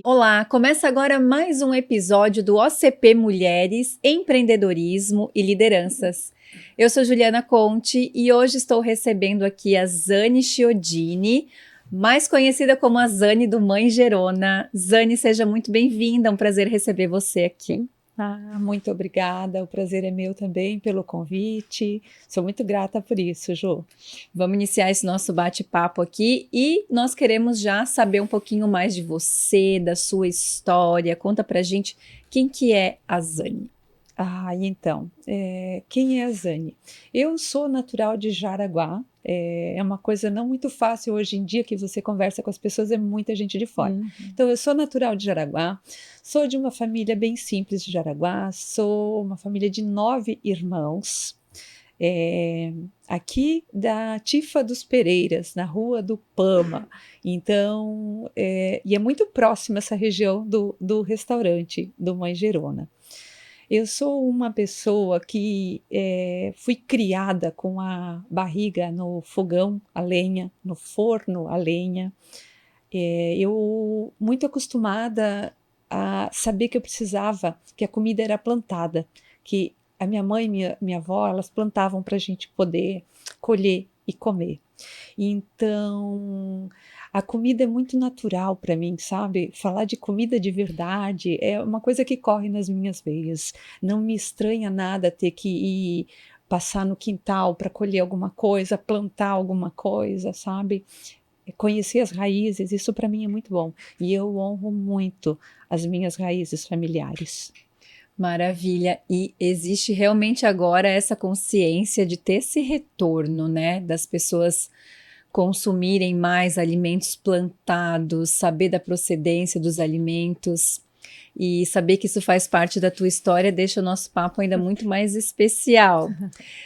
Olá, começa agora mais um episódio do OCP Mulheres, Empreendedorismo e Lideranças. Eu sou Juliana Conte e hoje estou recebendo aqui a Zane Chiodini, mais conhecida como a Zane do Mãe Gerona. Zane, seja muito bem-vinda, é um prazer receber você aqui. Muito obrigada, o prazer é meu também pelo convite, sou muito grata por isso, Ju. Vamos iniciar esse nosso bate-papo aqui e nós queremos já saber um pouquinho mais de você, da sua história. Conta pra gente quem que é a Zane. Quem é a Zane? Eu sou natural de Jaraguá, é uma coisa não muito fácil hoje em dia que você conversa com as pessoas, é muita gente de fora. Então, eu sou natural de Jaraguá, sou de uma família bem simples de Jaraguá, sou uma família de 9 irmãos, aqui da Tifa dos Pereiras, na Rua do Pama. Então, e é muito próxima essa região do restaurante do Mãe Gerona. Eu sou uma pessoa que fui criada com a barriga no fogão a lenha, no forno a lenha. Eu muito acostumada a saber que eu precisava, que a comida era plantada, que a minha mãe e minha avó, elas plantavam para a gente poder colher e comer. Então, a comida é muito natural para mim, sabe? Falar de comida de verdade é uma coisa que corre nas minhas veias. Não me estranha nada ter que ir passar no quintal para colher alguma coisa, plantar alguma coisa, sabe? Conhecer as raízes, isso para mim é muito bom. E eu honro muito as minhas raízes familiares. Maravilha. E existe realmente agora essa consciência de ter esse retorno, né? Das pessoas consumirem mais alimentos plantados, saber da procedência dos alimentos e saber que isso faz parte da tua história deixa o nosso papo ainda muito mais especial.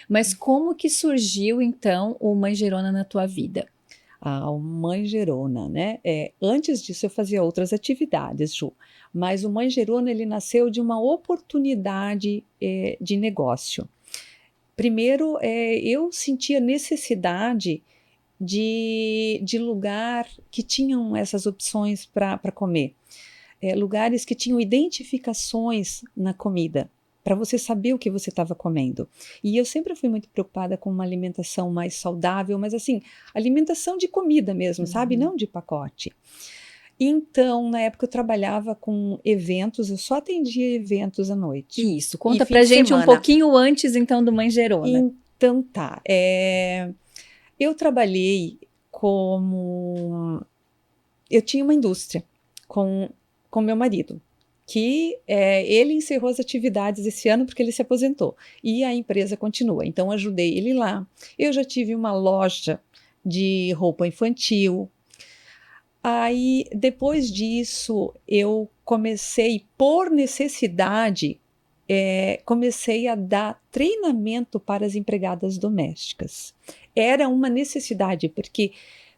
Mas como que surgiu então o Mãe Gerona na tua vida? A Mãe Gerona, né? Antes disso eu fazia outras atividades, Ju, mas o Mãe Gerona ele nasceu de uma oportunidade de negócio. Primeiro, eu sentia necessidade de lugar que tinham essas opções para comer. Lugares que tinham identificações na comida, para você saber o que você estava comendo. E eu sempre fui muito preocupada com uma alimentação mais saudável, mas assim, alimentação de comida mesmo, sabe? Não de pacote. Então, na época eu trabalhava com eventos, eu só atendia eventos à noite. Isso, E conta fim pra de gente um semana. pouquinho antes então do Mãe Gerona. Então tá. Eu trabalhei como. Eu tinha uma indústria com, com meu marido, que ele encerrou as atividades esse ano porque ele se aposentou. E a empresa continua. Então, ajudei ele lá. Eu já tive uma loja de roupa infantil. Aí, depois disso, eu comecei, por necessidade, comecei a dar treinamento para as empregadas domésticas. Era uma necessidade, porque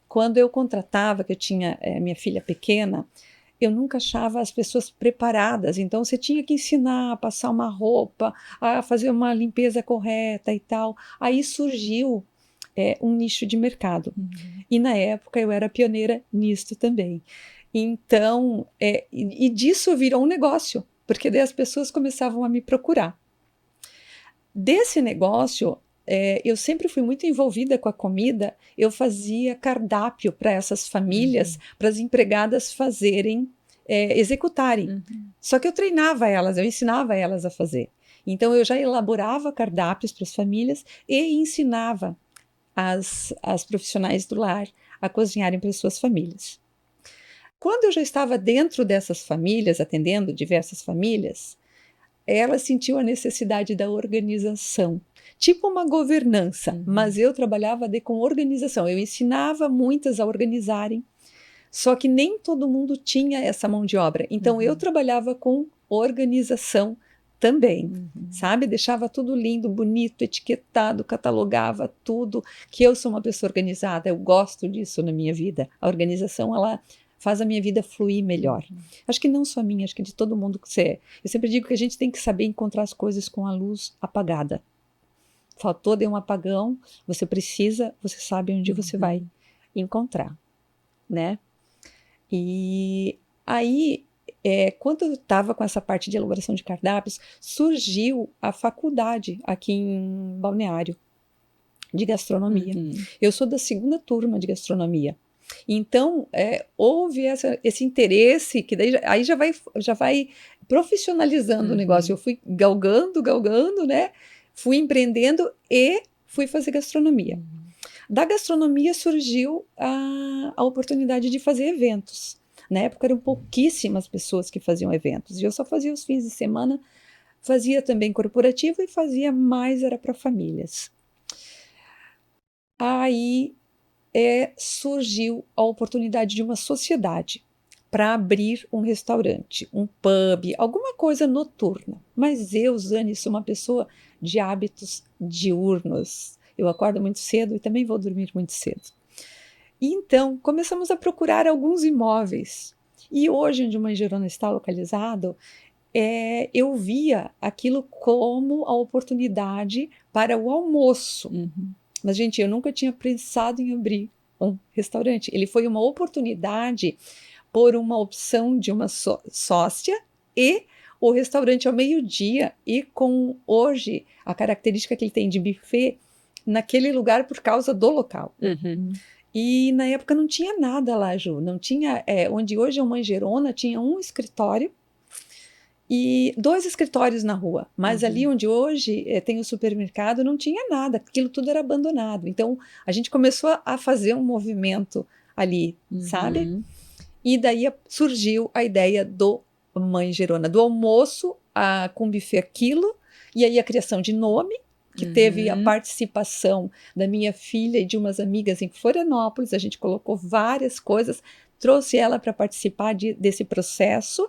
quando eu contratava, que eu tinha minha filha pequena, eu nunca achava as pessoas preparadas. Então, você tinha que ensinar a passar uma roupa, a fazer uma limpeza correta e tal. Aí surgiu um nicho de mercado. E na época eu era pioneira nisto também. Então, e disso virou um negócio, porque daí as pessoas começavam a me procurar. Desse negócio, eu sempre fui muito envolvida com a comida, eu fazia cardápio para essas famílias, para as empregadas fazerem, executarem. Só que eu treinava elas, eu ensinava elas a fazer. Então, eu já elaborava cardápios para as famílias e ensinava as profissionais do lar a cozinharem para as suas famílias. Quando eu já estava dentro dessas famílias, atendendo diversas famílias, ela sentiu a necessidade da organização, tipo uma governança, mas eu trabalhava com organização. Eu ensinava muitas a organizarem, só que nem todo mundo tinha essa mão de obra. Então eu trabalhava com organização também, sabe? Deixava tudo lindo, bonito, etiquetado, catalogava tudo, que eu sou uma pessoa organizada, eu gosto disso na minha vida. A organização, ela faz a minha vida fluir melhor. Acho que não só a minha, acho que de todo mundo que você é. Eu sempre digo que a gente tem que saber encontrar as coisas com a luz apagada. Faltou, deu um apagão, você sabe onde você vai encontrar, né? E Aí, quando eu estava com essa parte de elaboração de cardápios, surgiu a faculdade aqui em Balneário de gastronomia. Eu sou da segunda turma de gastronomia. Então, houve esse interesse, que daí aí já vai profissionalizando o negócio. Eu fui galgando, né? Fui empreendendo e fui fazer gastronomia. Da gastronomia surgiu a oportunidade de fazer eventos. Na época eram pouquíssimas pessoas que faziam eventos. E eu só fazia os fins de semana, fazia também corporativo e fazia mais era para famílias. Aí surgiu a oportunidade de uma sociedade para abrir um restaurante, um pub, alguma coisa noturna. Mas eu, Zane, sou uma pessoa de hábitos diurnos. Eu acordo muito cedo e também vou dormir muito cedo. E então, começamos a procurar alguns imóveis. E hoje, onde o Manjerona está localizado, eu via aquilo como a oportunidade para o almoço. Mas, gente, eu nunca tinha pensado em abrir um restaurante. Ele foi uma oportunidade por uma opção de uma sócia e o restaurante ao meio-dia e com hoje a característica que ele tem de buffet naquele lugar por causa do local. E na época não tinha nada lá, Ju. Não tinha, onde hoje é o Manjerona, tinha um escritório e 2 escritórios na rua, mas ali onde hoje tem o supermercado não tinha nada, aquilo tudo era abandonado. Então a gente começou a fazer um movimento ali, sabe? E daí surgiu a ideia do Manjerona, do almoço com buffet aquilo, e aí a criação de nome, que teve a participação da minha filha e de umas amigas em Florianópolis. A gente colocou várias coisas, trouxe ela para participar desse processo,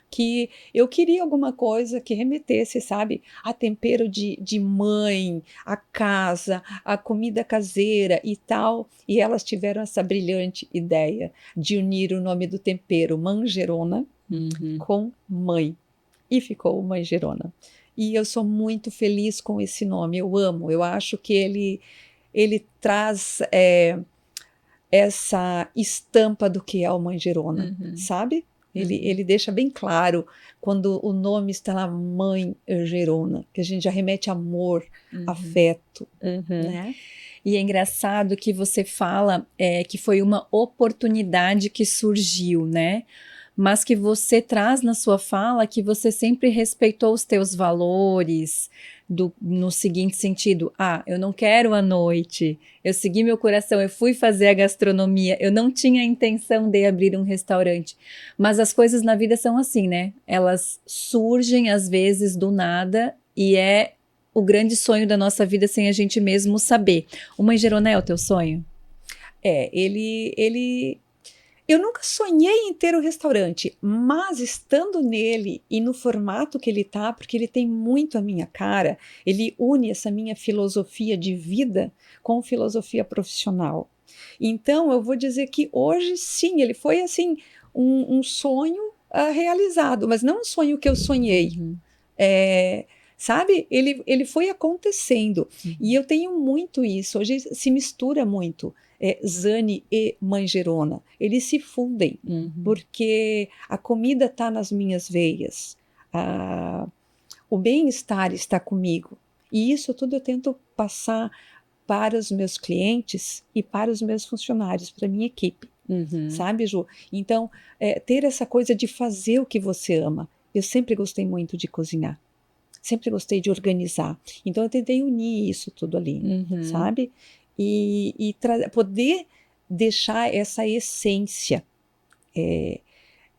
que eu queria alguma coisa que remetesse, sabe, a tempero de mãe, a casa, a comida caseira e tal. E elas tiveram essa brilhante ideia de unir o nome do tempero Manjerona com mãe. E ficou Manjerona. E eu sou muito feliz com esse nome, eu amo. Eu acho que ele traz essa estampa do que é o Manjerona, sabe? Ele deixa bem claro quando o nome está lá, Mãe Gerona, que a gente já remete amor, afeto, né? E é engraçado que você fala que foi uma oportunidade que surgiu, né? Mas que você traz na sua fala que você sempre respeitou os teus valores, no seguinte sentido: eu não quero à noite, eu segui meu coração, eu fui fazer a gastronomia, eu não tinha a intenção de abrir um restaurante. Mas as coisas na vida são assim, né? Elas surgem às vezes do nada e é o grande sonho da nossa vida sem a gente mesmo saber. O Manjerona é o teu sonho? Eu nunca sonhei em ter um restaurante, mas estando nele e no formato que ele está, porque ele tem muito a minha cara, ele une essa minha filosofia de vida com filosofia profissional. Então, eu vou dizer que hoje, sim, ele foi assim um sonho realizado, mas não um sonho que eu sonhei. Sabe? Ele foi acontecendo. E eu tenho muito isso. Hoje se mistura muito. Zane e Manjerona, eles se fundem, porque a comida está nas minhas veias, o bem-estar está comigo, e isso tudo eu tento passar para os meus clientes e para os meus funcionários, para a minha equipe, sabe, Ju? Então, ter essa coisa de fazer o que você ama. Eu sempre gostei muito de cozinhar, sempre gostei de organizar, então eu tentei unir isso tudo ali, sabe? E poder deixar essa essência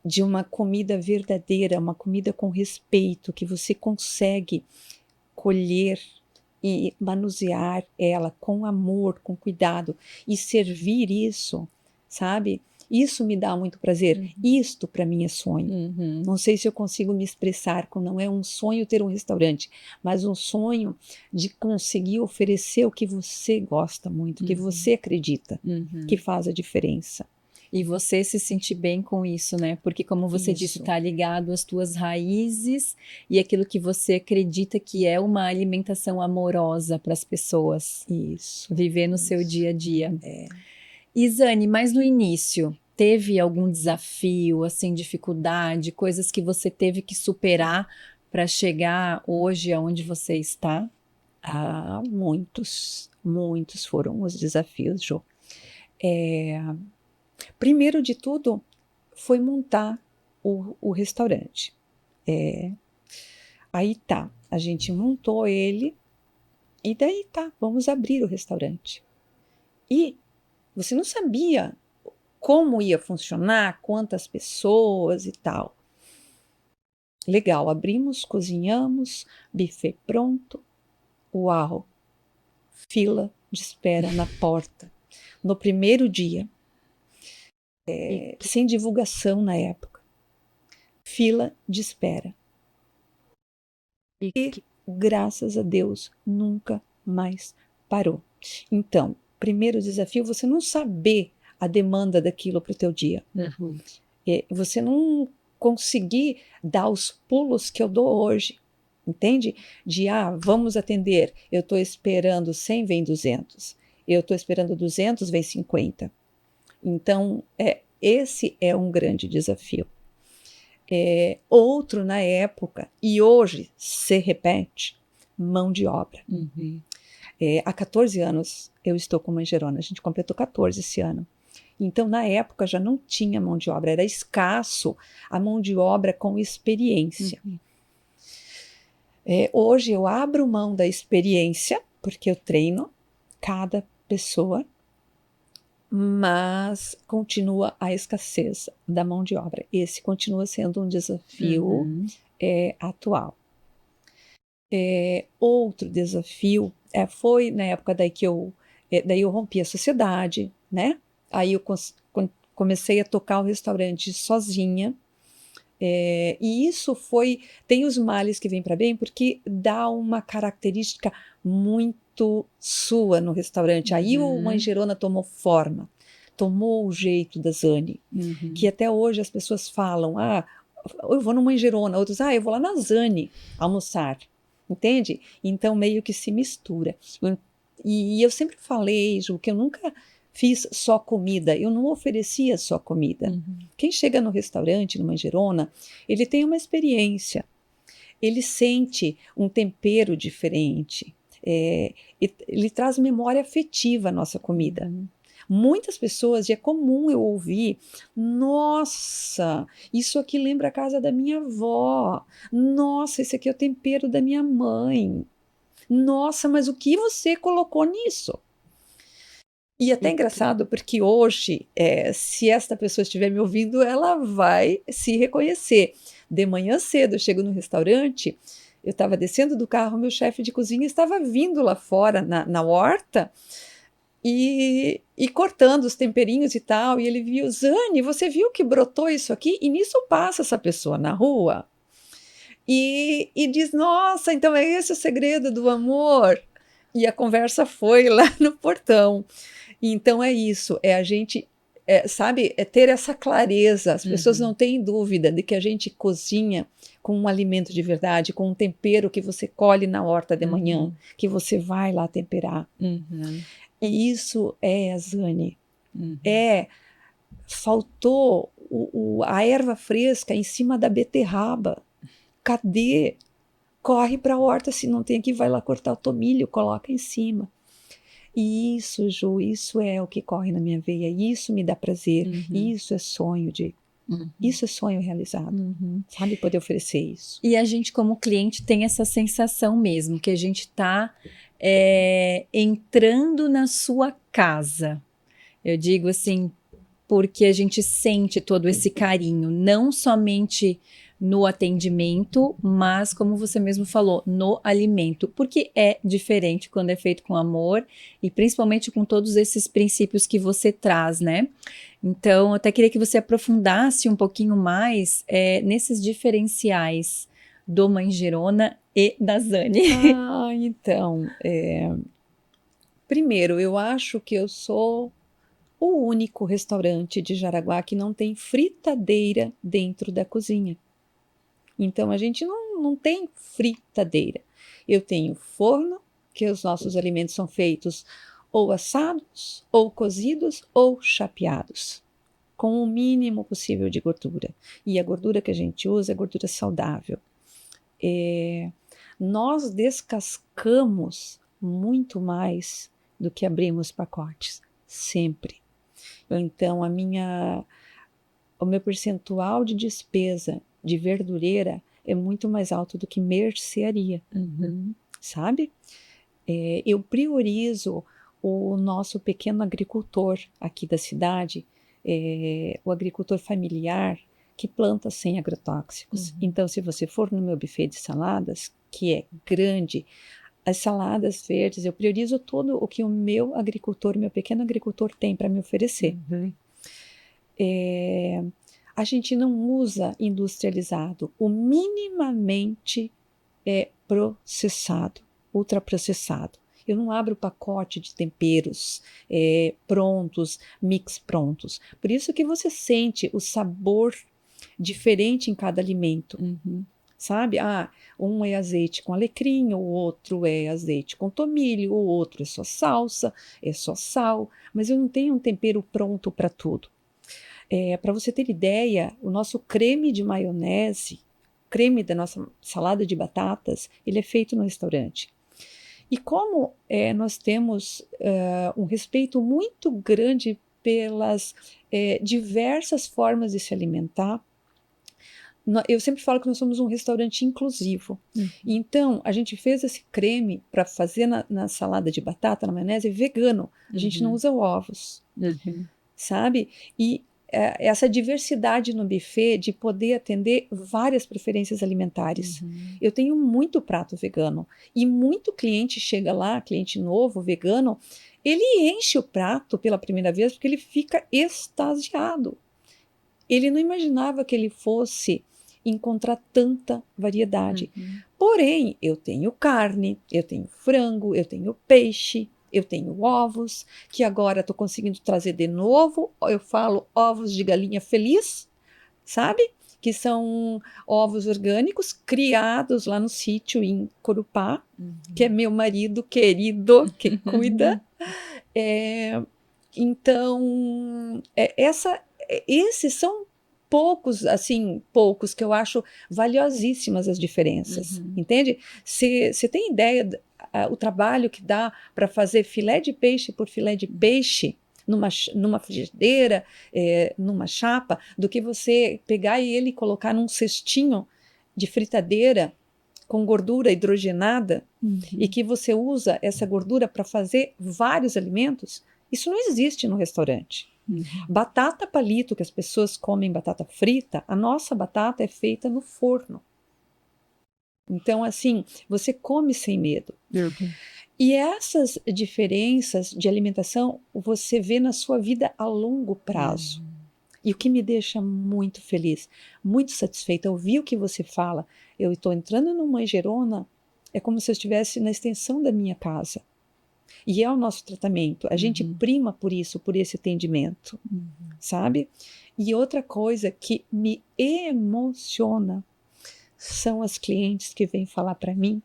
de uma comida verdadeira, uma comida com respeito, que você consegue colher e manusear ela com amor, com cuidado, e servir isso, sabe? Isso me dá muito prazer. Isto para mim é sonho. Não sei se eu consigo me expressar, não é um sonho ter um restaurante, mas um sonho de conseguir oferecer o que você gosta muito, que você acredita, que faz a diferença. E você se sentir bem com isso, né? Porque, como você disse, está ligado às tuas raízes e aquilo que você acredita que é uma alimentação amorosa para as pessoas. Isso. Viver no seu dia a dia. E Zane, mas no início, teve algum desafio, assim, dificuldade, coisas que você teve que superar para chegar hoje aonde você está? Muitos foram os desafios, Jô. Primeiro de tudo, foi montar o restaurante. Aí tá, a gente montou ele, e daí tá, vamos abrir o restaurante. E você não sabia como ia funcionar, quantas pessoas e tal. Legal, abrimos, cozinhamos, buffet pronto. Uau! Fila de espera na porta. No primeiro dia, sem divulgação na época. Fila de espera. E, graças a Deus, nunca mais parou. Então, primeiro desafio, você não saber a demanda daquilo para o teu dia. Uhum. Você não conseguir dar os pulos que eu dou hoje, entende? Vamos atender, eu estou esperando 100, vem 200. Eu estou esperando 200, vem 50. Então, esse é um grande desafio. Outro na época, e hoje se repete, mão de obra. Uhum. Há 14 anos eu estou com Manjerona, a gente completou 14 esse ano. Então, na época, já não tinha mão de obra, era escasso a mão de obra com experiência. Uhum. Hoje eu abro mão da experiência, porque eu treino cada pessoa, mas continua a escassez da mão de obra. Esse continua sendo um desafio atual. Outro desafio foi na época daí eu rompi a sociedade, né? Aí eu comecei a tocar o restaurante sozinha. E isso tem os males que vêm para bem, porque dá uma característica muito sua no restaurante. Aí o Manjerona tomou forma, tomou o jeito da Zani, que até hoje as pessoas falam, eu vou no Manjerona, outros, eu vou lá na Zani almoçar, entende? Então meio que se mistura. E eu sempre falei, Ju, que eu nunca fiz só comida, eu não oferecia só comida. Quem chega no restaurante, no Manjerona, ele tem uma experiência, ele sente um tempero diferente, ele traz memória afetiva à nossa comida. Muitas pessoas, e é comum eu ouvir, nossa, isso aqui lembra a casa da minha avó, nossa, esse aqui é o tempero da minha mãe, nossa, mas o que você colocou nisso? E até engraçado, porque hoje, se esta pessoa estiver me ouvindo, ela vai se reconhecer. De manhã cedo, eu chego no restaurante, eu estava descendo do carro, meu chefe de cozinha estava vindo lá fora, na horta, e cortando os temperinhos e tal, e ele viu, Zani, você viu que brotou isso aqui? E nisso passa essa pessoa na rua, e diz, nossa, então é esse o segredo do amor? E a conversa foi lá no portão. Então é isso, a gente, sabe, ter essa clareza. As pessoas não têm dúvida de que a gente cozinha com um alimento de verdade, com um tempero que você colhe na horta de manhã, que você vai lá temperar. E isso a Zani. Faltou a erva fresca em cima da beterraba. Cadê? Corre para a horta, se não tem aqui, vai lá cortar o tomilho, coloca em cima. E isso, Ju, isso é o que corre na minha veia, isso me dá prazer, isso é sonho isso é sonho realizado, sabe, poder oferecer isso. E a gente como cliente tem essa sensação mesmo, que a gente está entrando na sua casa. Eu digo assim, porque a gente sente todo esse carinho, não somente no atendimento, mas como você mesmo falou, no alimento, porque é diferente quando é feito com amor e principalmente com todos esses princípios que você traz, né? Então, eu até queria que você aprofundasse um pouquinho mais nesses diferenciais do Manjerona e da Zani. Então, primeiro, eu acho que eu sou o único restaurante de Jaraguá que não tem fritadeira dentro da cozinha. Então, a gente não tem fritadeira. Eu tenho forno, que os nossos alimentos são feitos ou assados, ou cozidos, ou chapeados. com o mínimo possível de gordura. E a gordura que a gente usa é gordura saudável. Nós descascamos muito mais do que abrimos pacotes, sempre. Então, o meu percentual de despesa de verdureira é muito mais alto do que mercearia, sabe? Eu priorizo o nosso pequeno agricultor aqui da cidade, o agricultor familiar que planta sem agrotóxicos. Então, se você for no meu buffet de saladas, que é grande, as saladas verdes, eu priorizo tudo o que o meu pequeno agricultor tem para me oferecer. A gente não usa industrializado, o minimamente processado, ultraprocessado. Eu não abro pacote de temperos prontos, mix prontos. Por isso que você sente o sabor diferente em cada alimento. Sabe? Um é azeite com alecrim, o outro é azeite com tomilho, o outro é só salsa, é só sal, mas eu não tenho um tempero pronto para tudo. Para você ter ideia, o nosso creme de maionese, creme da nossa salada de batatas, ele é feito no restaurante. E como nós temos um respeito muito grande pelas diversas formas de se alimentar, eu sempre falo que nós somos um restaurante inclusivo. Então, a gente fez esse creme para fazer na salada de batata, na maionese, vegano. A gente não usa ovos, sabe? E essa diversidade no buffet de poder atender várias preferências alimentares. Eu tenho muito prato vegano e muito cliente chega lá, cliente novo, vegano, ele enche o prato pela primeira vez porque ele fica extasiado. Ele não imaginava que ele fosse encontrar tanta variedade. Porém, eu tenho carne, eu tenho frango, eu tenho peixe, eu tenho ovos, que agora estou conseguindo trazer de novo. Eu falo ovos de galinha feliz, sabe? Que são ovos orgânicos criados lá no sítio em Corupá, que é meu marido querido que cuida. Então, esses são poucos que eu acho valiosíssimas as diferenças, entende? Você tem ideia o trabalho que dá para fazer filé de peixe por filé de peixe numa frigideira, numa chapa, do que você pegar ele e colocar num cestinho de fritadeira com gordura hidrogenada e que você usa essa gordura para fazer vários alimentos? Isso não existe no restaurante. Batata palito, que as pessoas comem batata frita, a nossa batata é feita no forno. Então, assim, você come sem medo. E essas diferenças de alimentação você vê na sua vida a longo prazo. E o que me deixa muito feliz, muito satisfeita, ouvir o que você fala. Eu estou entrando no Manjerona, é como se eu estivesse na extensão da minha casa. E é o nosso tratamento. A gente prima por isso, por esse atendimento, sabe? E outra coisa que me emociona são as clientes que vêm falar para mim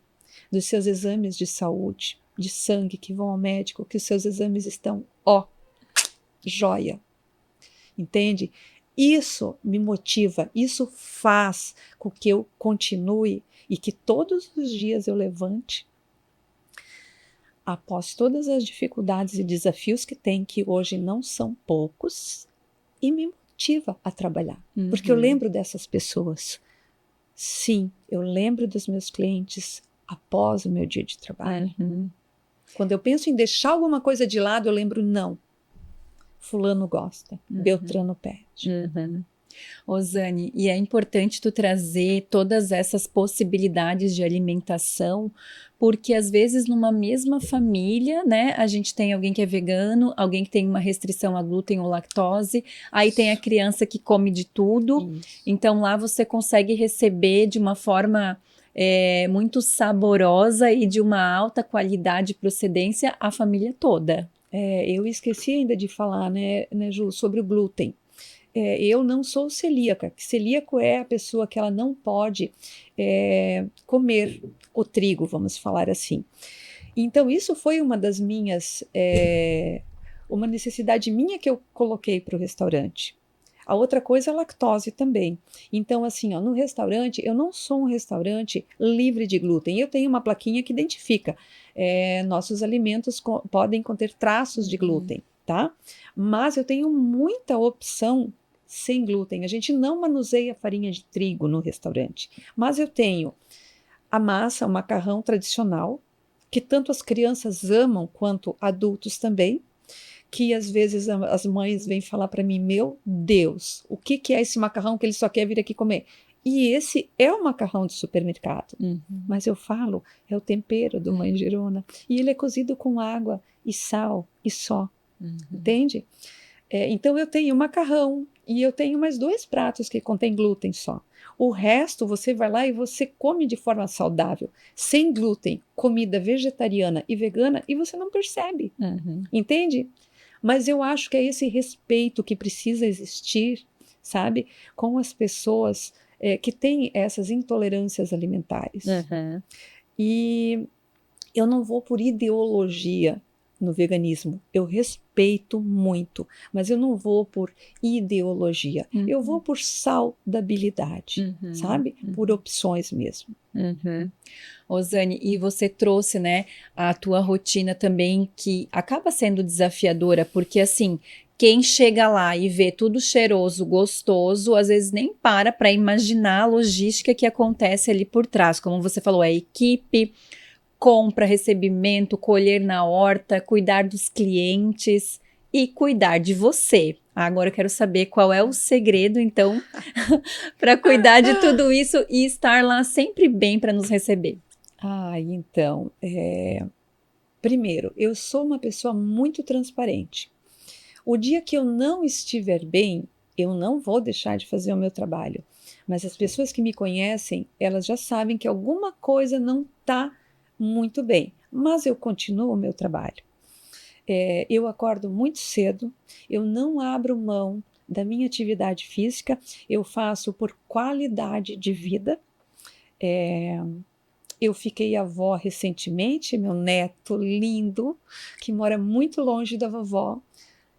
dos seus exames de saúde, de sangue, que vão ao médico, que os seus exames estão, joia. Entende? Isso me motiva, isso faz com que eu continue e que todos os dias eu levante após todas as dificuldades e desafios que tem, que hoje não são poucos, e me motiva a trabalhar. Porque eu lembro dessas pessoas. Sim, eu lembro dos meus clientes após o meu dia de trabalho. Quando eu penso em deixar alguma coisa de lado, eu lembro, não. Fulano gosta, Beltrano pede. Rosane, e é importante tu trazer todas essas possibilidades de alimentação, porque às vezes numa mesma família, né, a gente tem alguém que é vegano, alguém que tem uma restrição a glúten ou lactose, aí tem a criança que come de tudo, então lá você consegue receber de uma forma muito saborosa e de uma alta qualidade e procedência a família toda. Eu esqueci ainda de falar, né, Ju, sobre o glúten. Eu não sou celíaca. Celíaco é a pessoa que ela não pode comer o trigo, vamos falar assim. Então, isso foi uma das minhas, uma necessidade minha que eu coloquei para o restaurante. A outra coisa é a lactose também. Então, assim, ó, no restaurante, eu não sou um restaurante livre de glúten. Eu tenho uma plaquinha que identifica, nossos alimentos podem conter traços de glúten, tá? Mas eu tenho muita opção sem glúten. A gente não manuseia farinha de trigo no restaurante. Mas eu tenho a massa, o macarrão tradicional, que tanto as crianças amam quanto adultos também, que às vezes as mães vêm falar para mim, meu Deus, o que é esse macarrão que ele só quer vir aqui comer? E esse é o macarrão de supermercado. Mas eu falo, é o tempero do Mãe Girona. E ele é cozido com água e sal e só. Entende? Então eu tenho macarrão e eu tenho mais 2 pratos que contêm glúten só. O resto você vai lá e você come de forma saudável, sem glúten, comida vegetariana e vegana, e você não percebe. Entende? Mas eu acho que é esse respeito que precisa existir, sabe, com as pessoas que têm essas intolerâncias alimentares. E eu não vou por ideologia no veganismo. Eu respeito muito, mas eu não vou por ideologia. Eu vou por saudabilidade, sabe? Por opções mesmo. Rosane, e você trouxe, né, a tua rotina também, que acaba sendo desafiadora, porque assim, quem chega lá e vê tudo cheiroso, gostoso, às vezes nem para imaginar a logística que acontece ali por trás. Como você falou, a equipe, compra, recebimento, colher na horta, cuidar dos clientes e cuidar de você. Agora eu quero saber qual é o segredo, então, para cuidar de tudo isso e estar lá sempre bem para nos receber. Então, primeiro, eu sou uma pessoa muito transparente. O dia que eu não estiver bem, eu não vou deixar de fazer o meu trabalho. Mas as pessoas que me conhecem, elas já sabem que alguma coisa não está muito bem. Mas eu continuo o meu trabalho. Eu acordo muito cedo, eu não abro mão da minha atividade física, eu faço por qualidade de vida. Eu fiquei avó recentemente, meu neto lindo, que mora muito longe da vovó,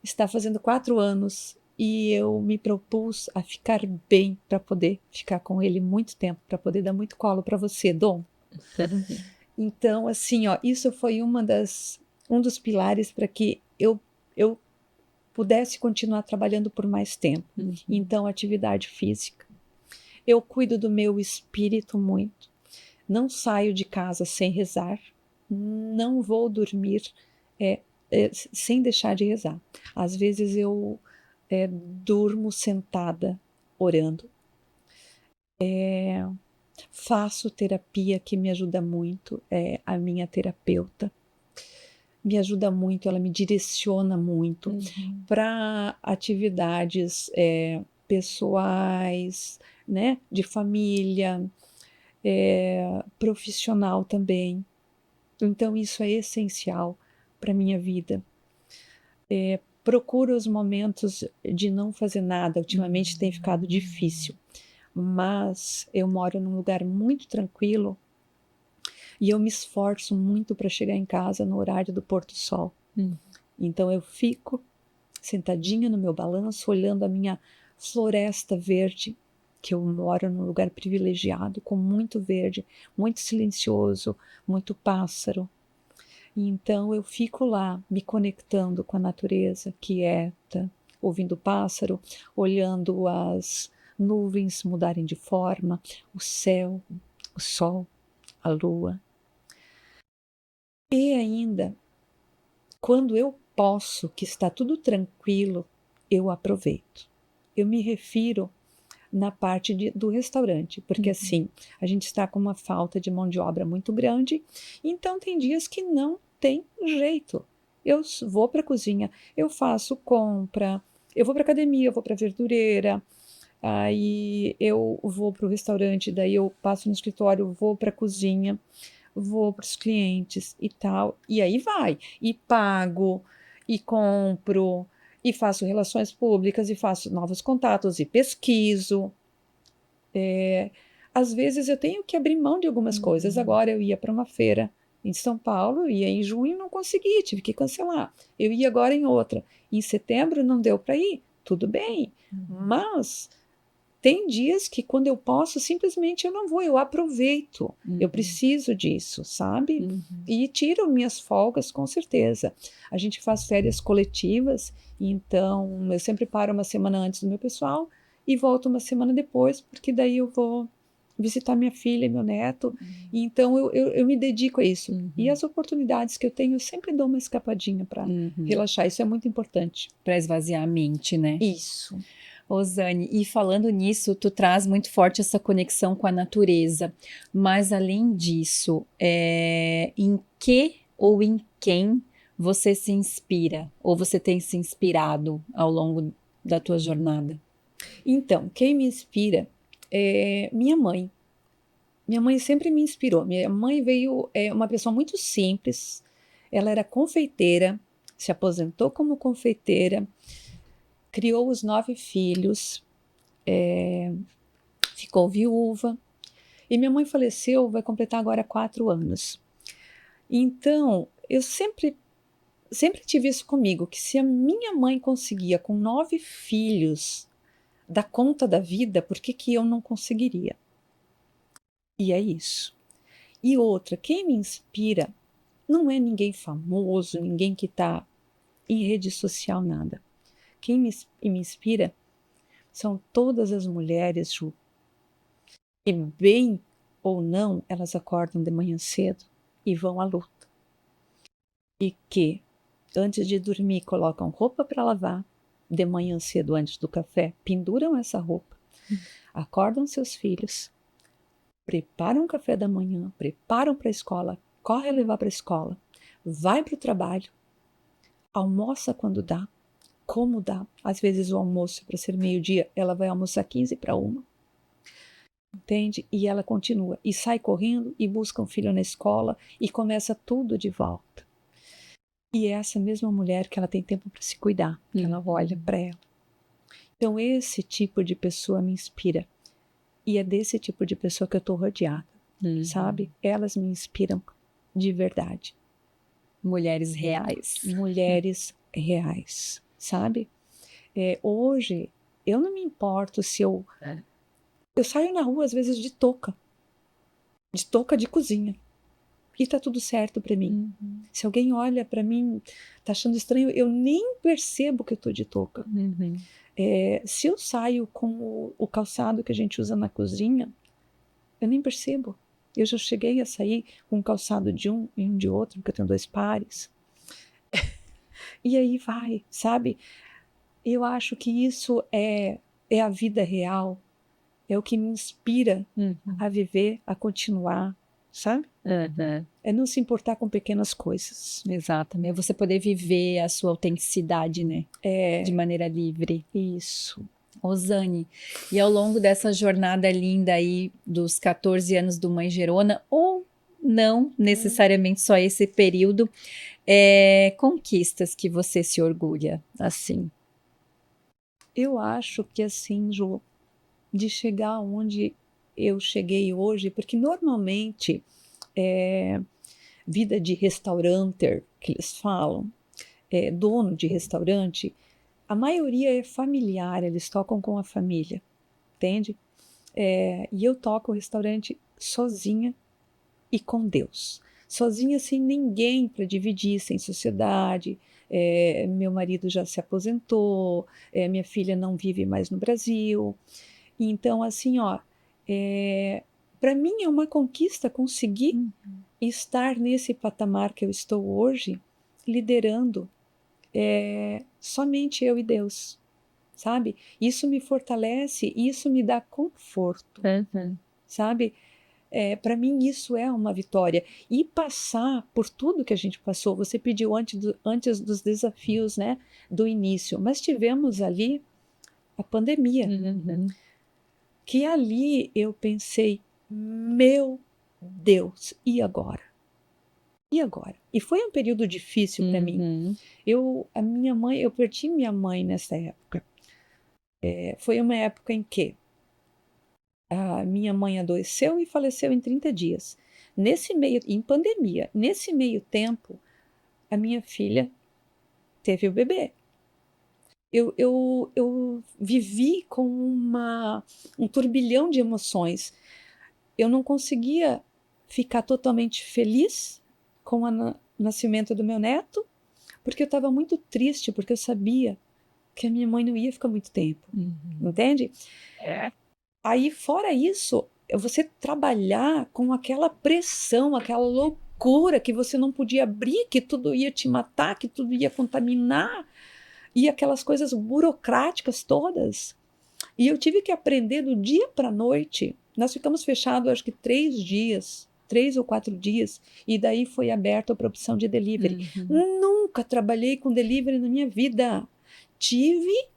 está fazendo 4 anos e eu me propus a ficar bem para poder ficar com ele muito tempo, para poder dar muito colo para você, Dom. Então, assim, ó, isso foi um dos pilares para que eu pudesse continuar trabalhando por mais tempo. Então, atividade física. Eu cuido do meu espírito muito. Não saio de casa sem rezar. Não vou dormir sem deixar de rezar. Às vezes eu durmo sentada orando. Faço terapia, que me ajuda muito. A minha terapeuta me ajuda muito, ela me direciona muito para atividades pessoais, né, de família, profissional também. Então isso é essencial para minha vida. Procuro os momentos de não fazer nada. Ultimamente tem ficado difícil, mas eu moro num lugar muito tranquilo e eu me esforço muito para chegar em casa no horário do pôr do sol. Então eu fico sentadinha no meu balanço, olhando a minha floresta verde, que eu moro num lugar privilegiado, com muito verde, muito silencioso, muito pássaro. Então eu fico lá, me conectando com a natureza quieta, ouvindo o pássaro, olhando as nuvens mudarem de forma, o céu, o sol, a lua. E ainda, quando eu posso, que está tudo tranquilo, eu aproveito. Eu me refiro na parte do restaurante, porque assim, a gente está com uma falta de mão de obra muito grande, então tem dias que não tem jeito. Eu vou para a cozinha, eu faço compra, eu vou para a academia, eu vou para a verdureira, aí eu vou para o restaurante, daí eu passo no escritório, vou para a cozinha, vou para os clientes e tal, e aí vai, e pago, e compro, e faço relações públicas, e faço novos contatos, e pesquiso. Às vezes eu tenho que abrir mão de algumas coisas. Agora eu ia para uma feira em São Paulo, eu ia em junho, não consegui, tive que cancelar. Eu ia agora em outra. Em setembro não deu para ir, tudo bem. Mas tem dias que quando eu posso, simplesmente eu não vou, eu aproveito. Eu preciso disso, sabe? E tiro minhas folgas, com certeza. A gente faz férias coletivas, então eu sempre paro uma semana antes do meu pessoal e volto uma semana depois, porque daí eu vou visitar minha filha e meu neto. Então eu me dedico a isso. E as oportunidades que eu tenho, eu sempre dou uma escapadinha para relaxar. Isso é muito importante. Para esvaziar a mente, né? Isso. Rosane, e falando nisso, tu traz muito forte essa conexão com a natureza. Mas além disso, em que ou em quem você se inspira? Ou você tem se inspirado ao longo da tua jornada? Então, quem me inspira é minha mãe. Minha mãe sempre me inspirou. Minha mãe veio, uma pessoa muito simples. Ela era confeiteira, se aposentou como confeiteira, criou os 9 filhos, ficou viúva. E minha mãe faleceu, vai completar agora 4 anos. Então, eu sempre tive isso comigo, que se a minha mãe conseguia com 9 filhos dar conta da vida, por que que eu não conseguiria? E é isso. E outra, quem me inspira não é ninguém famoso, ninguém que está em rede social, nada. Quem me inspira são todas as mulheres, Ju, que bem ou não, elas acordam de manhã cedo e vão à luta. E que, antes de dormir, colocam roupa para lavar, de manhã cedo, antes do café, penduram essa roupa, acordam seus filhos, preparam o café da manhã, preparam para a escola, corre a levar para a escola, vai para o trabalho, almoça quando dá, como dá. Às vezes o almoço é para ser meio-dia, ela vai almoçar 15 para 1. Entende? E ela continua. E sai correndo e busca um filho na escola e começa tudo de volta. E é essa mesma mulher que ela tem tempo para se cuidar, que ela olha para ela. Então esse tipo de pessoa me inspira. E é desse tipo de pessoa que eu estou rodeada, sabe? Elas me inspiram de verdade. Mulheres reais. Mulheres reais, sabe? Hoje, eu não me importo se eu saio na rua às vezes de touca de cozinha, e tá tudo certo para mim. Se alguém olha para mim, tá achando estranho, eu nem percebo que eu tô de touca. Se eu saio com o calçado que a gente usa na cozinha, eu nem percebo. Eu já cheguei a sair com um calçado de um e um de outro, porque eu tenho 2 pares. E aí vai, sabe? Eu acho que isso é a vida real, é o que me inspira a viver, a continuar, sabe? É não se importar com pequenas coisas. Exatamente. Você poder viver a sua autenticidade, né? De maneira livre. Isso. Rosane, e ao longo dessa jornada linda aí dos 14 anos do Mãe Gerona, ou não necessariamente só esse período, conquistas que você se orgulha, assim? Eu acho que assim, Ju, de chegar onde eu cheguei hoje, porque normalmente vida de restauranter, que eles falam, dono de restaurante, a maioria é familiar, eles tocam com a família, entende? E eu toco o restaurante sozinha e com Deus. Sozinha, sem ninguém para dividir, sem sociedade. Meu marido já se aposentou, minha filha não vive mais no Brasil. Então, assim, ó, para mim é uma conquista conseguir estar nesse patamar que eu estou hoje, liderando somente eu e Deus, sabe? Isso me fortalece, isso me dá conforto, sabe? Para mim isso é uma vitória. E passar por tudo que a gente passou, você pediu antes dos desafios, né, do início, mas tivemos ali a pandemia, que ali eu pensei, meu Deus, e agora? E agora? E foi um período difícil para mim. Eu perdi minha mãe nessa época. Foi uma época em que a minha mãe adoeceu e faleceu em 30 dias. Em pandemia, nesse meio tempo, a minha filha teve o bebê. eu vivi com um turbilhão de emoções. Eu não conseguia ficar totalmente feliz com o nascimento do meu neto, porque eu estava muito triste, porque eu sabia que a minha mãe não ia ficar muito tempo, entende? Aí, fora isso, você trabalhar com aquela pressão, aquela loucura que você não podia abrir, que tudo ia te matar, que tudo ia contaminar, e aquelas coisas burocráticas todas. E eu tive que aprender do dia para a noite. Nós ficamos fechados, acho que 3 ou 4 dias, e daí foi aberta para a opção de delivery. Nunca trabalhei com delivery na minha vida. Tive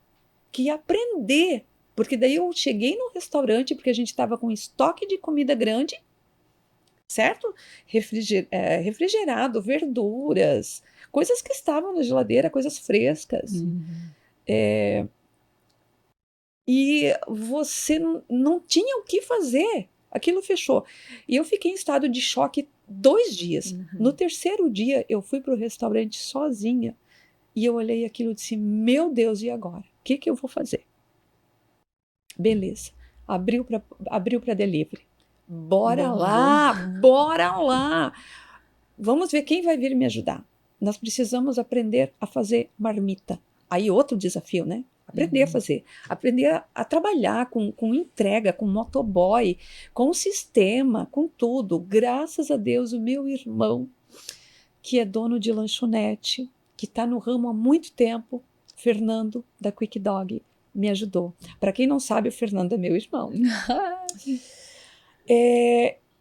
que aprender, porque daí eu cheguei no restaurante, porque a gente estava com estoque de comida grande, certo? Refrigerado, verduras, coisas que estavam na geladeira, coisas frescas. E você não tinha o que fazer. Aquilo fechou. E eu fiquei em estado de choque 2 dias. No terceiro dia, eu fui para o restaurante sozinha e eu olhei aquilo e disse: meu Deus, e agora? O que eu vou fazer? Beleza. Abriu para delivery. Bora lá. Vamos ver quem vai vir me ajudar. Nós precisamos aprender a fazer marmita. Aí outro desafio, né? Aprender a fazer, aprender a trabalhar com entrega, com motoboy, com sistema, com tudo. Graças a Deus, o meu irmão, que é dono de lanchonete, que está no ramo há muito tempo, Fernando, da Quick Dog, me ajudou. Para quem não sabe, o Fernando é meu irmão.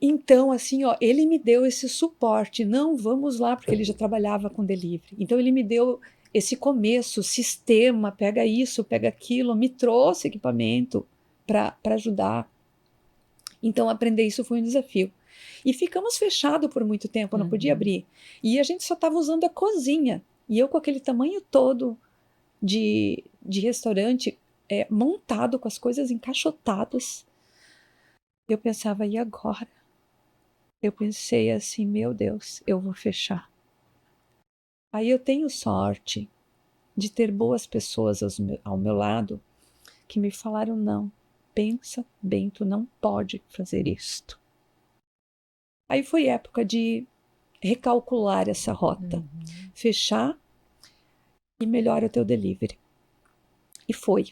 Então, assim, ó, ele me deu esse suporte. Não, vamos lá, porque ele já trabalhava com delivery. Então, ele me deu esse começo, sistema, pega isso, pega aquilo, me trouxe equipamento para ajudar. Então, aprender isso foi um desafio. E ficamos fechados por muito tempo, não podia abrir. E a gente só estava usando a cozinha. E eu com aquele tamanho todo de restaurante, montado, com as coisas encaixotadas. Eu pensava, e agora? Eu pensei assim, meu Deus, eu vou fechar. Aí eu tenho sorte de ter boas pessoas ao meu lado que me falaram: não, pensa bem, tu não pode fazer isto. Aí foi época de recalcular essa rota, fechar e melhora o teu delivery. E foi.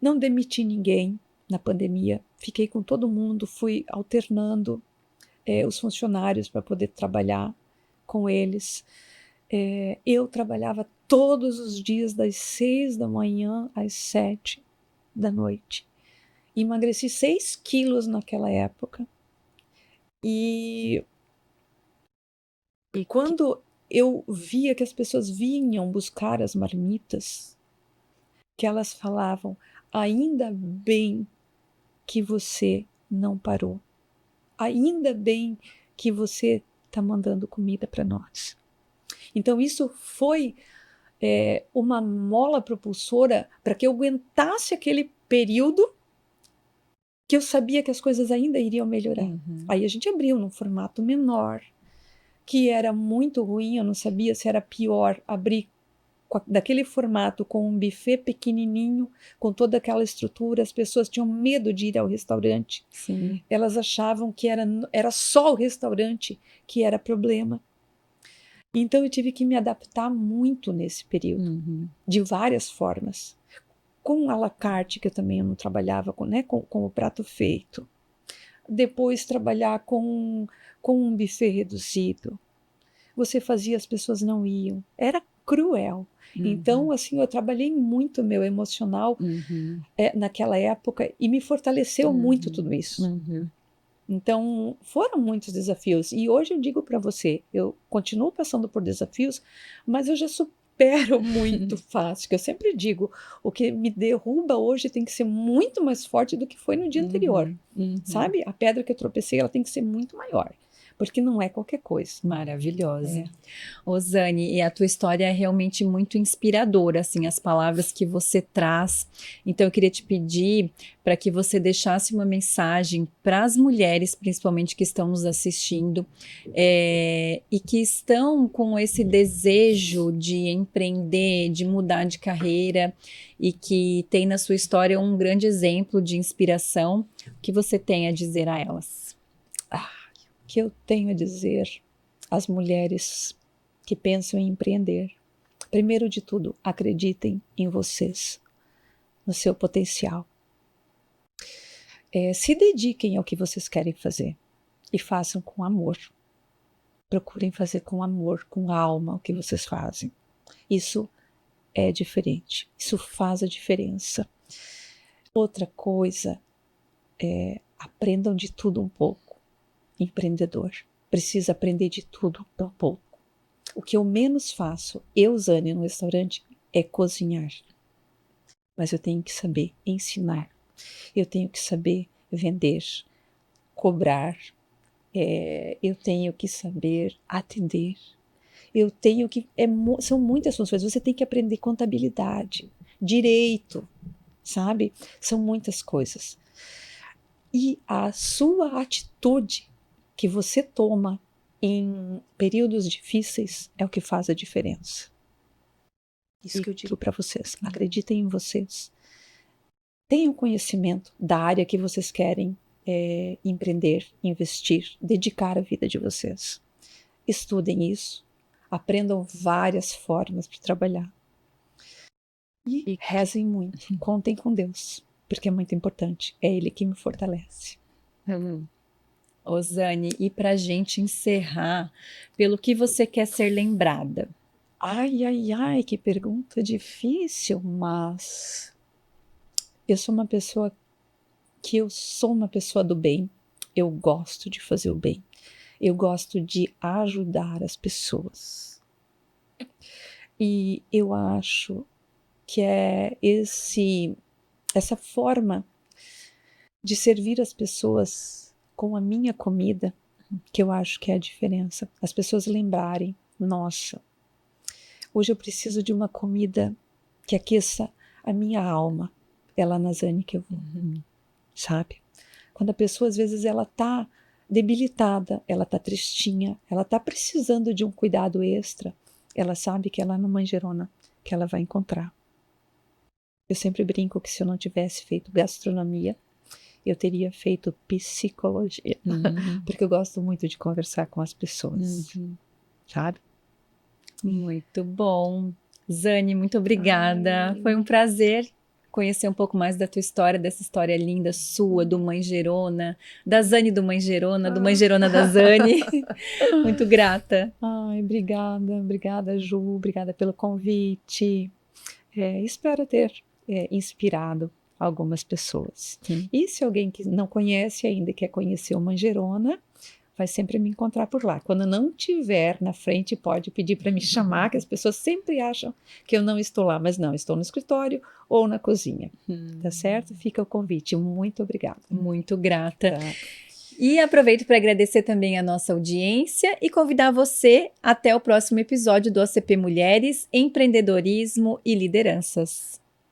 Não demiti ninguém na pandemia, fiquei com todo mundo, fui alternando os funcionários para poder trabalhar com eles. Eu trabalhava todos os dias das 6 da manhã às 7 da noite. Emagreci 6 quilos naquela época. E quando eu via que as pessoas vinham buscar as marmitas, que elas falavam: ainda bem que você não parou. Ainda bem que você está mandando comida para nós. Então, isso foi uma mola propulsora para que eu aguentasse aquele período que eu sabia que as coisas ainda iriam melhorar. Aí a gente abriu num formato menor, que era muito ruim, eu não sabia se era pior abrir daquele formato com um buffet pequenininho, com toda aquela estrutura. As pessoas tinham medo de ir ao restaurante. Sim. Elas achavam que era só o restaurante que era problema. Então eu tive que me adaptar muito nesse período, de várias formas. Com à la carte, que eu também não trabalhava com o prato feito. Depois trabalhar com um buffet reduzido. Você fazia, as pessoas não iam. Era cruel. Então, assim, eu trabalhei muito meu emocional naquela época e me fortaleceu muito tudo isso. Então, foram muitos desafios. E hoje eu digo para você, eu continuo passando por desafios, mas eu já supero muito fácil. Que eu sempre digo, o que me derruba hoje tem que ser muito mais forte do que foi no dia anterior. Sabe? A pedra que eu tropecei, ela tem que ser muito maior. porque não é qualquer coisa. Maravilhosa. Zane, e a tua história é realmente muito inspiradora, assim, as palavras que você traz. Então, eu queria te pedir para que você deixasse uma mensagem para as mulheres, principalmente que estão nos assistindo, e que estão com esse desejo de empreender, de mudar de carreira, e que tem na sua história um grande exemplo de inspiração. O que você tem a dizer a elas? Que eu tenho a dizer às mulheres que pensam em empreender. Primeiro de tudo, acreditem em vocês, no seu potencial. Se dediquem ao que vocês querem fazer e façam com amor. Procurem fazer com amor, com alma o que vocês fazem. Isso é diferente, isso faz a diferença. Outra coisa aprendam de tudo um pouco. Empreendedor precisa aprender de tudo um pouco. O que eu menos faço, Zane, no restaurante, é cozinhar. Mas eu tenho que saber ensinar. Eu tenho que saber vender, cobrar. Eu tenho que saber atender. Eu tenho que... são muitas funções. Você tem que aprender contabilidade, direito, sabe? São muitas coisas. E a sua atitude que você toma em períodos difíceis é o que faz a diferença. Isso que eu digo para vocês. Acreditem em vocês. Tenham conhecimento da área que vocês querem empreender, investir, dedicar a vida de vocês. Estudem isso. Aprendam várias formas de trabalhar. E rezem muito. Contem com Deus, porque é muito importante. É Ele que me fortalece. Zane, e para a gente encerrar, pelo que você quer ser lembrada? Ai, que pergunta difícil, mas eu sou uma pessoa do bem. Eu gosto de fazer o bem. Eu gosto de ajudar as pessoas. E eu acho que é essa forma de servir as pessoas com a minha comida que eu acho que é a diferença. As pessoas lembrarem, nossa, hoje eu preciso de uma comida que aqueça a minha alma. É lá na Zane que eu vou, sabe? Quando a pessoa, às vezes, ela tá debilitada, ela tá tristinha, ela tá precisando de um cuidado extra, ela sabe que é lá no Manjerona que ela vai encontrar. Eu sempre brinco que se eu não tivesse feito gastronomia, eu teria feito psicologia, porque eu gosto muito de conversar com as pessoas, sabe? Muito bom. Zane, muito obrigada. Foi um prazer conhecer um pouco mais da tua história, dessa história linda sua, do Manjerona, da Zane do Manjerona, do Manjerona da Zane. Muito grata. Obrigada, Ju, obrigada pelo convite. Espero ter inspirado algumas pessoas. Sim. E se alguém que não conhece ainda e quer conhecer o Manjerona, vai sempre me encontrar por lá. Quando não tiver na frente, pode pedir para me chamar, que as pessoas sempre acham que eu não estou lá, mas não, estou no escritório ou na cozinha. Tá certo? Fica o convite. Muito obrigada. Muito grata. Tá. E aproveito para agradecer também a nossa audiência e convidar você até o próximo episódio do ACP Mulheres, Empreendedorismo e Lideranças.